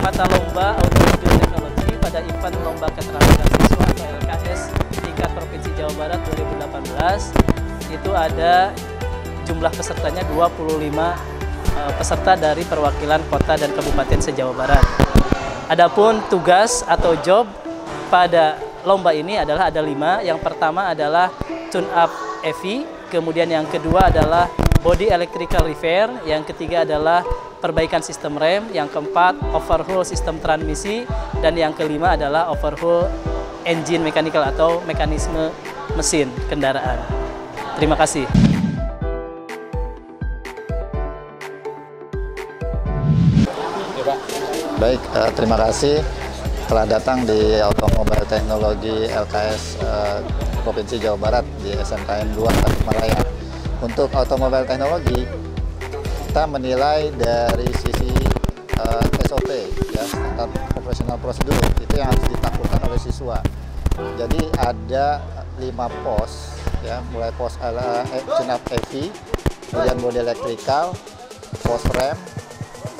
Mata lomba automobil teknologi pada event lomba keterampilan siswa atau LKS tingkat Provinsi Jawa Barat 2018 itu ada jumlah pesertanya 25 peserta dari perwakilan kota dan kabupaten se-Jawa Barat. Adapun tugas atau job pada lomba ini adalah ada 5. Yang pertama adalah tune up EV, kemudian yang kedua adalah body electrical repair, yang ketiga adalah perbaikan sistem rem, yang keempat overhaul sistem transmisi, dan yang kelima adalah overhaul engine mechanical atau mekanisme mesin kendaraan. Terima kasih. Baik, terima kasih telah datang di Automobile Teknologi LKS Provinsi Jawa Barat di SMKN 2 Tasikmalaya. Untuk automobile teknologi, kita menilai dari sisi SOP, ya, standar operational prosedur, itu yang harus ditaklukkan oleh siswa. Jadi ada 5 pos, ya, mulai pos tune up EV, kemudian body electrical, pos rem,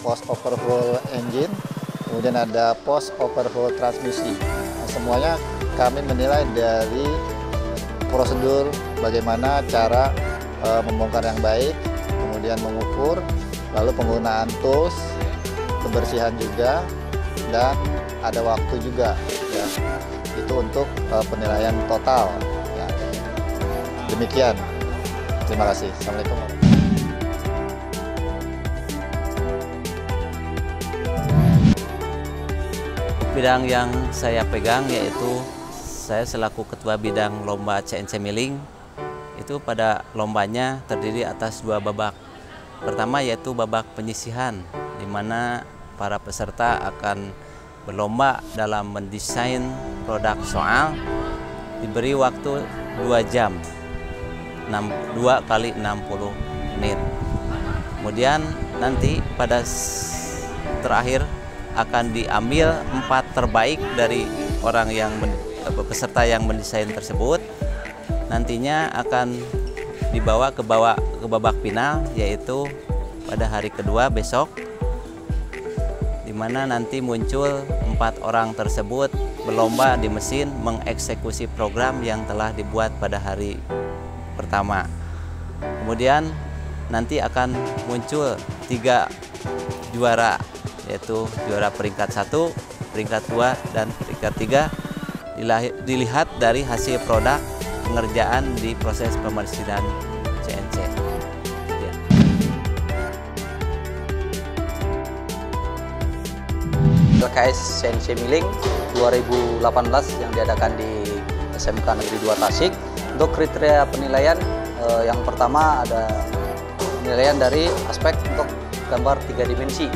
pos overhaul engine, kemudian ada pos overhaul transmisi. Nah, semuanya kami menilai dari prosedur bagaimana cara membongkar yang baik, kemudian mengukur, lalu penggunaan tools, kebersihan juga, dan ada waktu juga, ya. Itu untuk penilaian total, ya. Demikian. Terima kasih. Assalamualaikum. Bidang yang saya pegang yaitu saya selaku ketua bidang lomba CNC milling. Itu pada lombanya terdiri atas 2 babak. Pertama yaitu babak penyisihan, di mana para peserta akan berlomba dalam mendesain produk soal, diberi waktu 2 jam, 2 kali 60 menit. Kemudian nanti pada terakhir akan diambil 4 terbaik dari orang yang peserta yang mendesain tersebut. Nantinya akan dibawa ke babak final, yaitu pada hari kedua besok, di mana nanti muncul 4 orang tersebut berlomba di mesin mengeksekusi program yang telah dibuat pada hari pertama. Kemudian nanti akan muncul 3 juara, yaitu juara peringkat 1, peringkat 2, dan peringkat 3, dilihat dari hasil produk pengerjaan di proses pemesinan CNC. Ya. LKS CNC Milling 2018 yang diadakan di SMK Negeri 2 Tasik. Untuk kriteria penilaian, yang pertama ada penilaian dari aspek untuk gambar 3 dimensi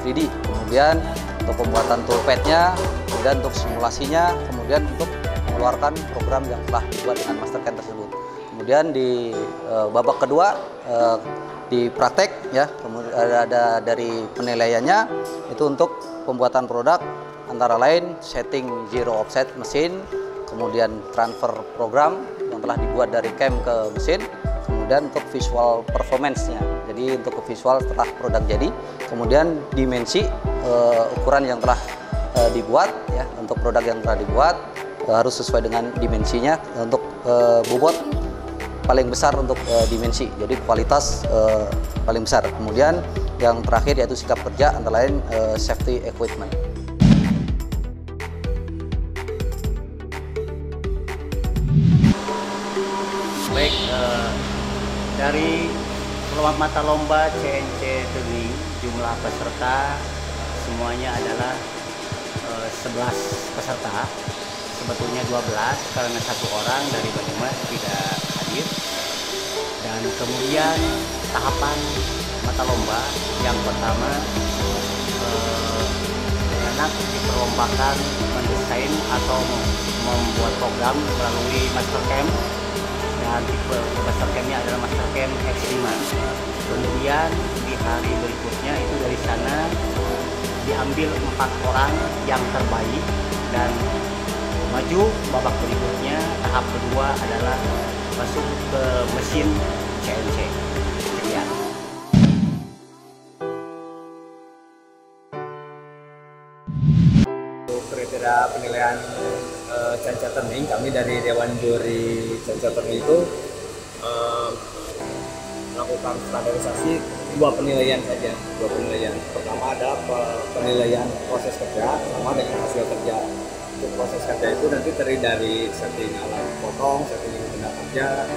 3D, kemudian untuk pembuatan toolpad-nya, kemudian untuk simulasinya, kemudian untuk mengeluarkan program yang telah dibuat dengan Mastercam tersebut. Kemudian di babak kedua di praktek, ya, kemudian ada dari penilaiannya itu untuk pembuatan produk antara lain setting zero offset mesin, kemudian transfer program yang telah dibuat dari cam ke mesin, kemudian untuk visual performance-nya. Jadi untuk visual setelah produk jadi, kemudian dimensi ukuran yang telah dibuat, ya, untuk produk yang telah dibuat harus sesuai dengan dimensinya. Untuk bobot paling besar untuk dimensi, jadi kualitas paling besar. Kemudian yang terakhir yaitu sikap kerja, antara lain safety equipment. Baik, dari Mata lomba CNC Turning, jumlah peserta semuanya adalah 11 peserta. Sebetulnya 12 karena satu orang dari Banyumas tidak hadir. Dan kemudian tahapan mata lomba yang pertama, anak diperlombakan mendesain atau membuat program melalui Mastercam, dan tipe Mastercam-nya adalah Mastercam X5. Kemudian di hari berikutnya itu dari sana diambil 4 orang yang terbaik dan maju babak berikutnya. Tahap kedua adalah masuk ke mesin CNC. Sekian. Untuk kriteria penilaian CNC Turning, kami dari Dewan Juri CNC Turning itu melakukan standarisasi 2 penilaian saja. 2 penilaian. Pertama ada penilaian proses kerja sama dengan hasil kerja. Untuk proses kerja itu nanti terdiri dari setting alat potong, setting benda kerja,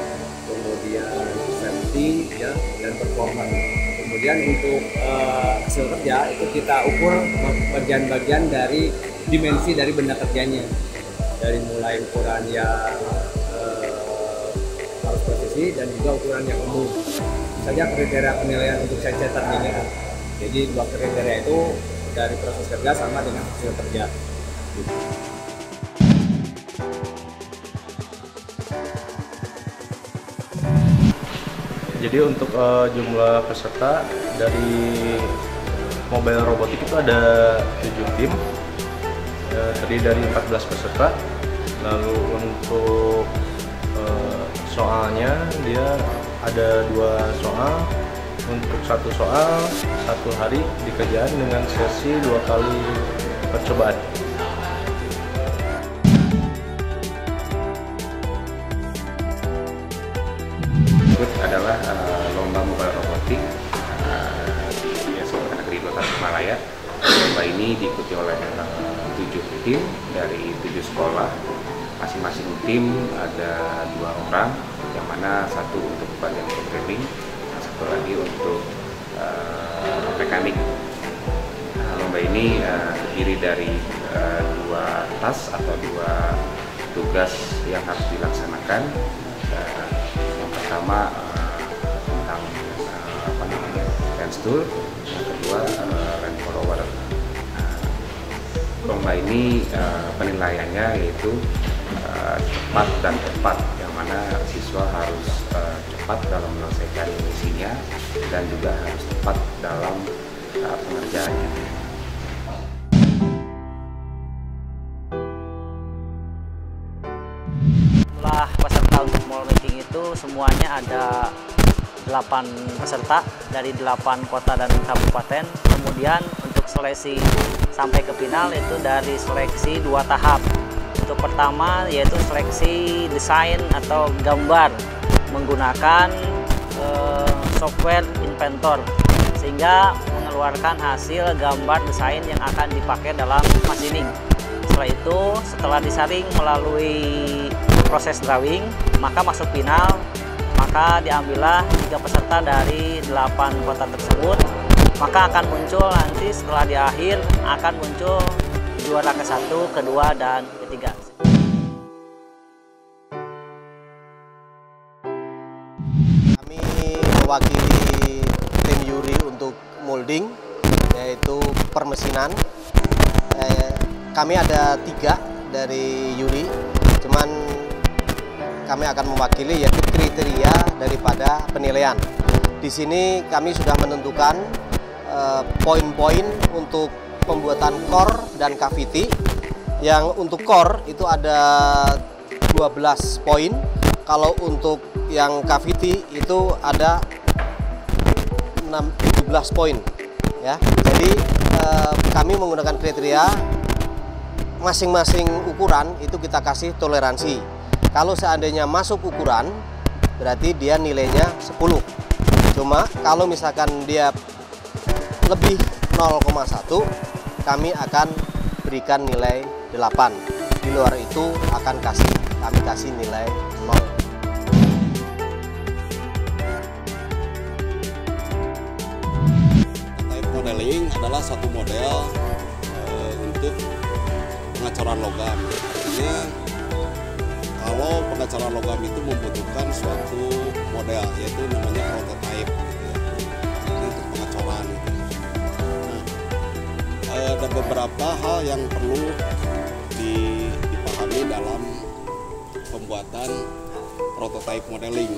kemudian safety ya, dan performa. Kemudian untuk hasil kerja itu kita ukur bagian-bagian dari dimensi dari benda kerjanya, dari mulai ukuran yang harus presisi dan juga ukuran yang umum. Saja kriteria penilaian untuk CNC Turning. Jadi 2 kriteria itu dari proses kerja sama dengan hasil kerja. Jadi untuk jumlah peserta dari mobile robotik itu ada 7 tim, terdiri dari 14 peserta. Lalu untuk soalnya dia ada 2 soal. Untuk 1 soal 1 hari dikerjakan dengan sesi 2 kali percobaan. Adalah lomba mobile robotik di SMK Negeri 2 Tasikmalaya. Lomba ini diikuti oleh 7 tim dari 7 sekolah. Masing-masing tim ada 2 orang, yang mana 1 untuk bagian programming, 1 lagi untuk mekanik. Lomba ini terdiri dari 2 task atau 2 tugas yang harus dilaksanakan. Yang pertama tentang handstool, yang kedua land follower. Lomba ini penilaiannya yaitu cepat dan tepat, yang mana siswa harus cepat dalam menyelesaikan misinya dan juga harus tepat dalam pengerjaannya. Setelah peserta untuk mall making itu semuanya ada 8 peserta dari 8 kota dan kabupaten. Kemudian untuk seleksi sampai ke final itu dari seleksi 2 tahap. Untuk pertama yaitu seleksi desain atau gambar menggunakan software Inventor, sehingga mengeluarkan hasil gambar desain yang akan dipakai dalam machining. Setelah itu, setelah disaring melalui proses drawing, maka masuk final. Maka diambillah 3 peserta dari 8 kota tersebut. Maka akan muncul nanti setelah di akhir akan muncul juara ke-1, kedua, dan ketiga. Kami mewakili tim juri untuk molding, yaitu permesinan. Kami ada 3 dari juri, cuman kami akan mewakili yaitu kriteria daripada penilaian. Di sini kami sudah menentukan poin-poin untuk pembuatan core dan cavity. Yang untuk core itu ada 12 poin. Kalau untuk yang cavity itu ada 17 poin. Ya, jadi kami menggunakan kriteria masing-masing ukuran itu kita kasih toleransi. Kalau seandainya masuk ukuran, berarti dia nilainya 10. Cuma kalau misalkan dia lebih 0,1, kami akan berikan nilai 8. Di luar itu kami kasih nilai 0. Milling adalah satu model untuk pengacoran logam. Artinya kalau pengacoran logam itu membutuhkan suatu model, yaitu namanya prototype gitu ya. Ini untuk pengacoran gitu. Nah, ada beberapa hal yang perlu dipahami dalam pembuatan prototype modeling.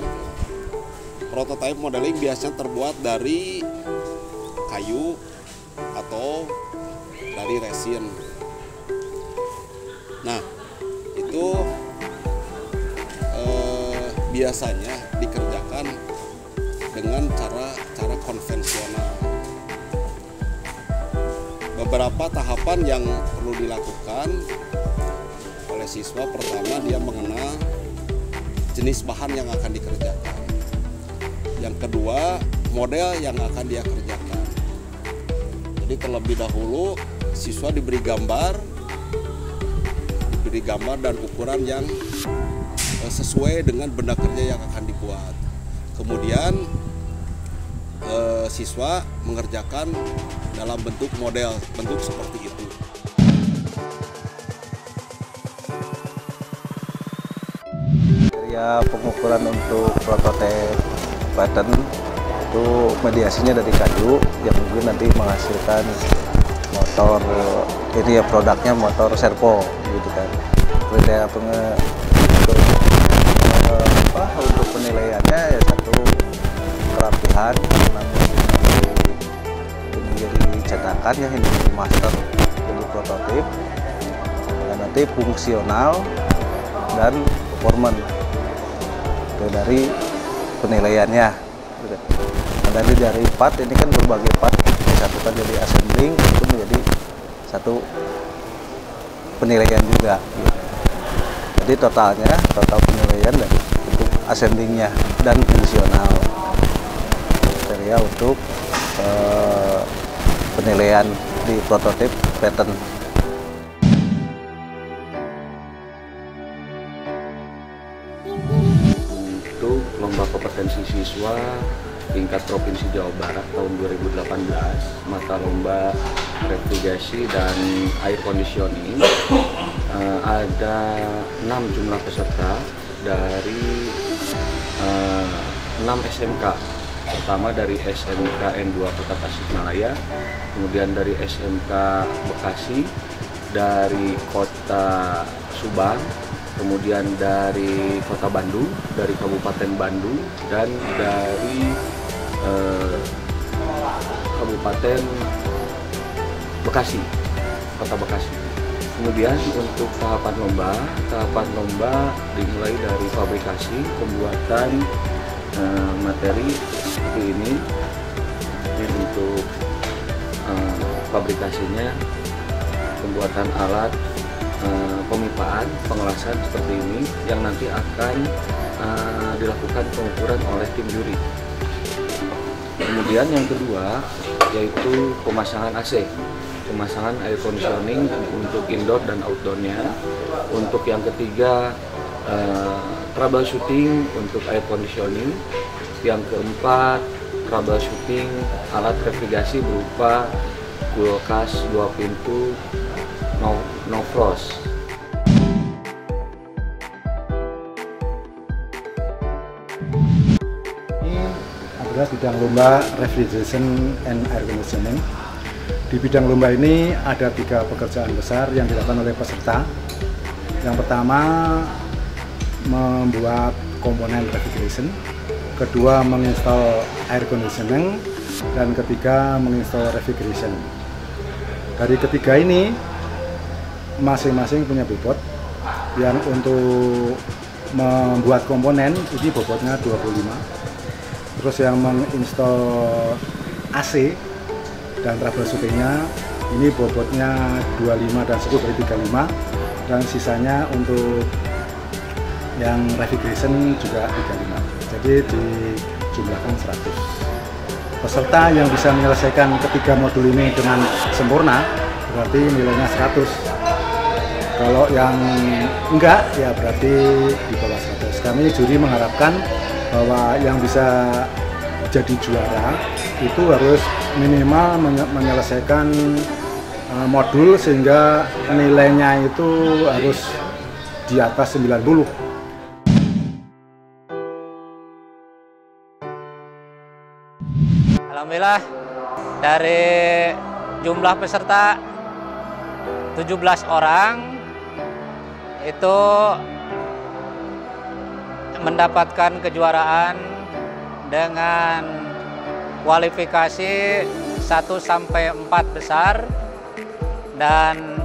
Prototype modeling biasanya terbuat dari kayu atau dari resin. Nah, itu biasanya dikerjakan dengan cara konvensional. Beberapa tahapan yang perlu dilakukan oleh siswa, pertama dia mengenal jenis bahan yang akan dikerjakan. Yang kedua, model yang akan dia kerjakan. Jadi terlebih dahulu siswa diberi gambar dan ukuran yang sesuai dengan benda kerja yang akan dibuat. Kemudian siswa mengerjakan dalam bentuk model, bentuk seperti itu. Ya, pengukuran untuk prototipe pattern itu mediasinya dari kayu yang mungkin nanti menghasilkan motor, ini ya produknya motor servo gitu kan. Kriteria untuk penilaiannya ya satu kerapihan, ini jadi cetakan ya, ini jadi master, jadi prototip, dan nanti fungsional dan performance itu dari penilaiannya. Nah, dari part ini kan berbagai part disatukan jadi assembling, itu menjadi satu penilaian juga. Jadi total penilaian dari untuk assemblingnya dan fungsional kriteria untuk penilaian di prototip pattern. Untuk lomba kompetensi siswa tingkat Provinsi Jawa Barat tahun 2018, mata lomba refrigerasi dan air conditioning, ada 6 jumlah peserta dari 6 SMK. Pertama dari SMK N2 Kota Tasikmalaya, kemudian dari SMK Bekasi, dari Kota Subang, kemudian dari Kota Bandung, dari Kabupaten Bandung, dan dari Kabupaten Bekasi, Kota Bekasi. Kemudian untuk tahapan lomba dimulai dari fabrikasi, pembuatan materi seperti ini. Ini untuk fabrikasinya, pembuatan alat pemipaan, pengelasan seperti ini yang nanti akan dilakukan pengukuran oleh tim juri. Kemudian yang kedua yaitu pemasangan AC, pemasangan air conditioning untuk indoor dan outdoornya. Untuk yang ketiga troubleshooting untuk air conditioning. Yang keempat troubleshooting alat refrigerasi berupa kulkas 2 pintu no frost. Ini adalah bidang lomba refrigeration and air conditioning. Di bidang lomba ini ada 3 pekerjaan besar yang dilakukan oleh peserta. Yang pertama membuat komponen refrigeration, kedua menginstal air conditioning, dan ketiga menginstal refrigeration. Dari ketiga ini masing-masing punya bobot. Yang untuk membuat komponen ini bobotnya 25. Terus yang menginstal AC dan troubleshootingnya ini bobotnya 25 dan 10 dari 35, dan sisanya untuk yang refrigeration juga 35. Jadi dijumlahkan 100. Peserta yang bisa menyelesaikan ketiga modul ini dengan sempurna berarti nilainya 100. Kalau yang enggak ya berarti di bawah 100. Kami juri mengharapkan bahwa yang bisa jadi juara itu harus minimal menyelesaikan modul sehingga nilainya itu harus di atas 90. Alhamdulillah dari jumlah peserta 17 orang itu mendapatkan kejuaraan dengan kualifikasi 1 sampai 4 besar, dan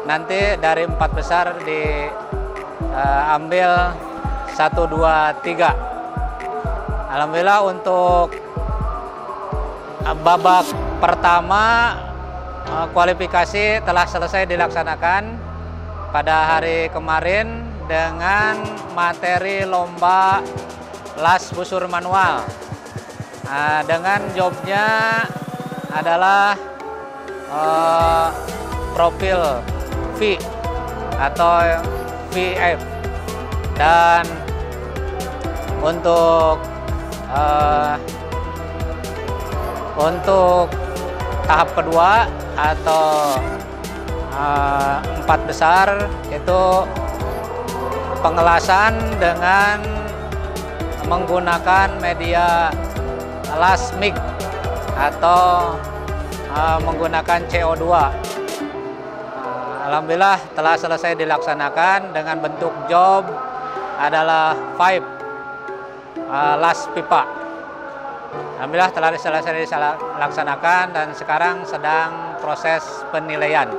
nanti dari 4 besar diambil 1, 2, 3. Alhamdulillah untuk babak pertama kualifikasi telah selesai dilaksanakan pada hari kemarin dengan materi lomba las busur manual. Dengan jobnya adalah profil V atau VF, dan untuk tahap kedua atau 4 besar itu pengelasan dengan menggunakan media las MIG atau menggunakan CO2. Alhamdulillah telah selesai dilaksanakan dengan bentuk job adalah 5 las pipa. Alhamdulillah telah selesai dilaksanakan dan sekarang sedang proses penilaian.